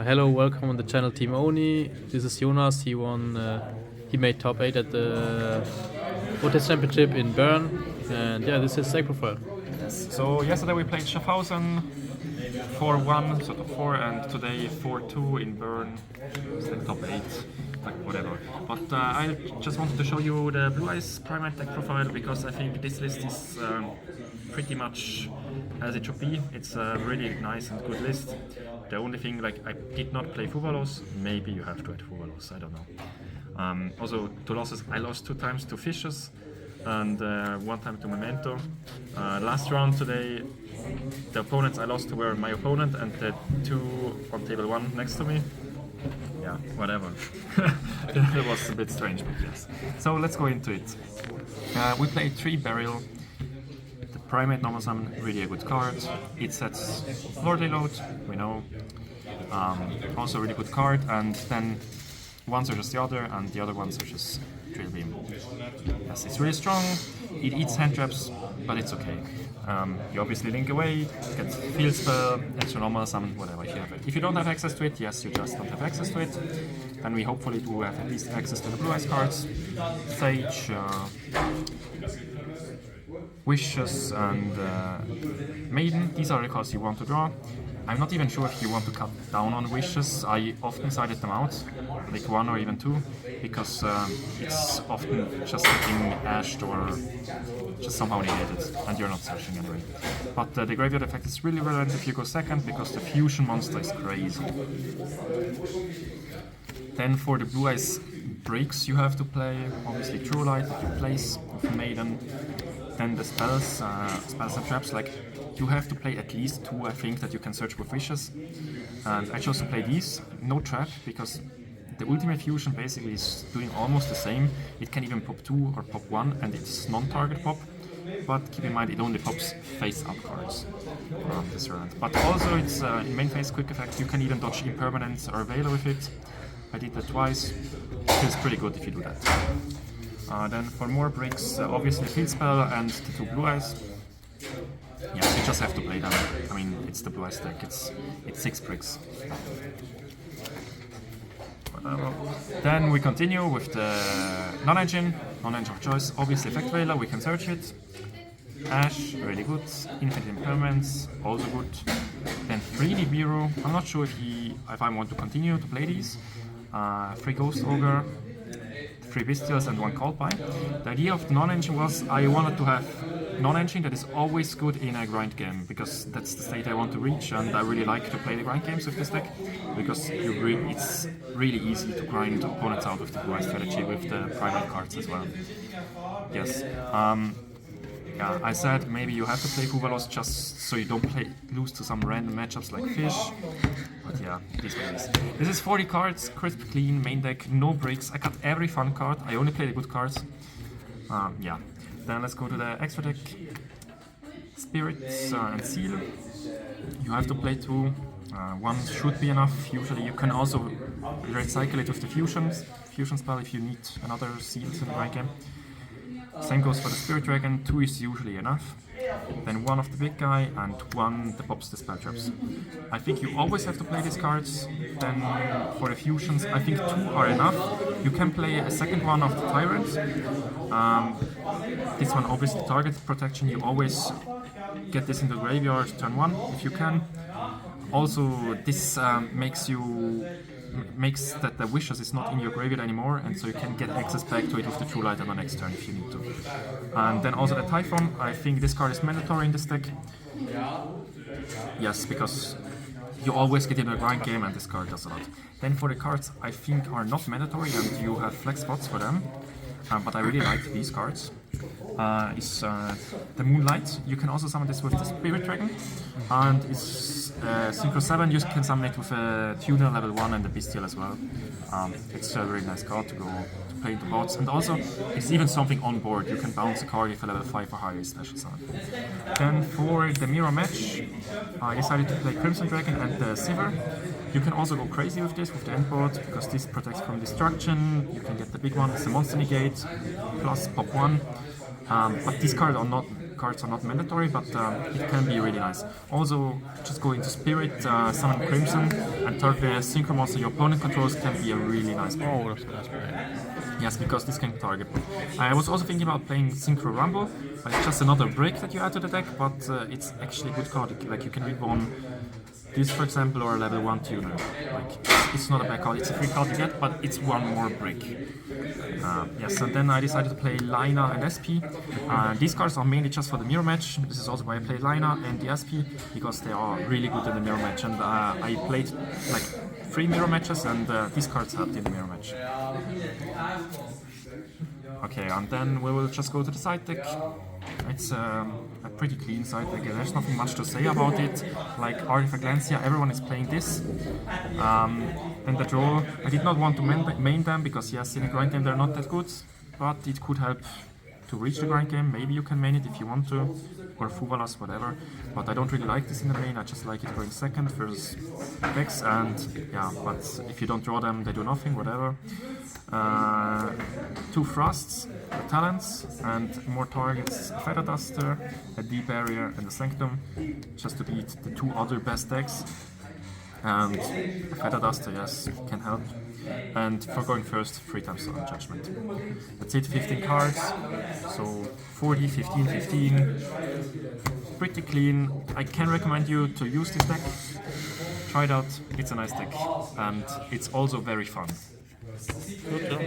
Hello, welcome on the channel Team Oni. This is Jonas. He made top 8 at the OTS championship in Bern, and yeah, this is Sacrifice. Yes. So yesterday we played Schaffhausen 4-1, so top 4, and today 4-2 in Bern. It's like top 8, like whatever. But I just wanted to show you the Blue-eyes Primite deck profile because I think this list is pretty much as it should be. It's a really nice and good list. The only thing, like, I did not play Fuvalos. Maybe you have to add Fuvalos, I don't know. Also, two losses. I lost 2 times to Fishes and 1 time to Memento. Last round today, the opponents I lost to were my opponent and the 2 on table 1 next to me. Yeah, whatever. That was a bit strange, but yes. So let's go into it. We played 3 Burial. The Primate normal summon, really a good card. It sets Lordly Load, we know. Also a really good card, and then one searches the other, and the other one searches Drill Beam. Yes, it's really strong. It eats hand traps, but it's okay. You obviously link away, get Field Spell, extra normal summon, whatever if you have it. If you don't have access to it, yes, you just don't have access to it. And we hopefully do have at least access to the Blue-eyes cards. Sage, Wishes and Maiden, these are the cards you want to draw. I'm not even sure if you want to cut down on Wishes. I often sided them out, like 1 or even 2, because it's often just getting ashed or just somehow negated, and you're not searching anyway. But the graveyard effect is really relevant if you go second, because the fusion monster is crazy. Then for the Blue-eyes breaks you have to play, obviously True Light that you place with Maiden. Then the spells and traps, like you have to play at least 2, I think, that you can search with Wishes. And I chose to play these, no trap, because the ultimate fusion basically is doing almost the same. It can even pop 2 or pop 1, and it's non-target pop. But keep in mind, it only pops face-up cards this round. But also it's in main phase quick effect, you can even dodge Impermanence or Veil with it. I did that twice. Feels pretty good if you do that. Then for more breaks, obviously Field Spell and the 2 Blue-eyes. Yeah, you just have to play them. I mean, it's the Blue-eyes deck, it's 6 bricks. Then we continue with the non-engine of choice. Obviously Effect Veiler, we can search it. Ash, really good. Infinite Impermanence, also good. Then 3 Nibiru, I'm not sure if I want to continue to play these. 3 Ghost Ogre, 3 Bestials and 1 Called By. The idea of the non-engine was I wanted to have non-engine that is always good in a grind game, because that's the state I want to reach, and I really like to play the grind games with this deck, because it's really easy to grind opponents out with the Blue-eyes strategy with the Primate cards as well. Yes. Yeah, I said maybe you have to play Fuvalos just so you don't lose to some random matchups like Fish. But yeah, it is what it is. This is 40 cards, crisp, clean, main deck, no breaks. I cut every fun card, I only play the good cards. Yeah, then let's go to the extra deck. Spirits and Seal. You have to play 2. 1 should be enough. Usually you can also recycle it with the fusion spell if you need another Seal in the right game. Same goes for the Spirit Dragon, 2 is usually enough. Then 1 of the big guy and 1 that pops the spell traps. I think you always have to play these cards. Then for the fusions, I think 2 are enough. You can play a second one of the Tyrant. This one obviously target protection, you always get this into the graveyard turn 1 if you can. Also this makes that the Wishes is not in your graveyard anymore, and so you can get access back to it with the True Light on the next turn if you need to. And then also the Typhon, I think this card is mandatory in this deck. Yes, because you always get in a grind game and this card does a lot. Then for the cards I think are not mandatory and you have flex spots for them, but I really like these cards. Is the Moonlight. You can also summon this with the Spirit Dragon, and it's Synchro 7, you can summon it with a Tuner level 1 and the Bestial as well. It's a very nice card to play into bots, and also it's even something on board. You can bounce a card if a level 5 or higher is special summon. Then for the mirror match, I decided to play Crimson Dragon and the Sivir. You can also go crazy with this, with the end board, because this protects from destruction. You can get the big one, it's a monster negate, plus pop 1. But these cards are not cards are not mandatory, but it can be really nice. Also, just go into Spirit, summon Crimson, and target a Synchro monster your opponent controls can be a really nice play. Oh, that's great. Yes, because this can target. I was also thinking about playing Synchro Rumble, but it's just another brick that you add to the deck, but it's actually a good card. Like you can read one this, for example, or a level 1 tuner. Like it's not a bad card, it's a free card you get, but it's one more brick. Yes, and then I decided to play Lina and SP. These cards are mainly just for the mirror match. This is also why I played Lina and the SP, because they are really good in the mirror match. And I played like 3 mirror matches, and these cards helped in the mirror match. Okay, and then we will just go to the side deck. It's a pretty clean side deck. There's nothing much to say about it. Like Artifact Lancia, everyone is playing this. Then the draw. I did not want to main them because yes, in a grind game they're not that good, but it could help to reach the grind game. Maybe you can main it if you want to, or Fuvalas, whatever. But I don't really like this in the main. I just like it going second versus decks, and yeah. But if you don't draw them, they do nothing. Whatever. 2 Frosts, talents, and more targets, a Feather Duster, a D-Barrier, and a Sanctum, just to beat the 2 other best decks. And a Feather Duster, yes, can help. And for going first, 3 times on Judgment. That's it, 15 cards, so 40, 15, 15. Pretty clean. I can recommend you to use this deck. Try it out, it's a nice deck, and it's also very fun. Good job.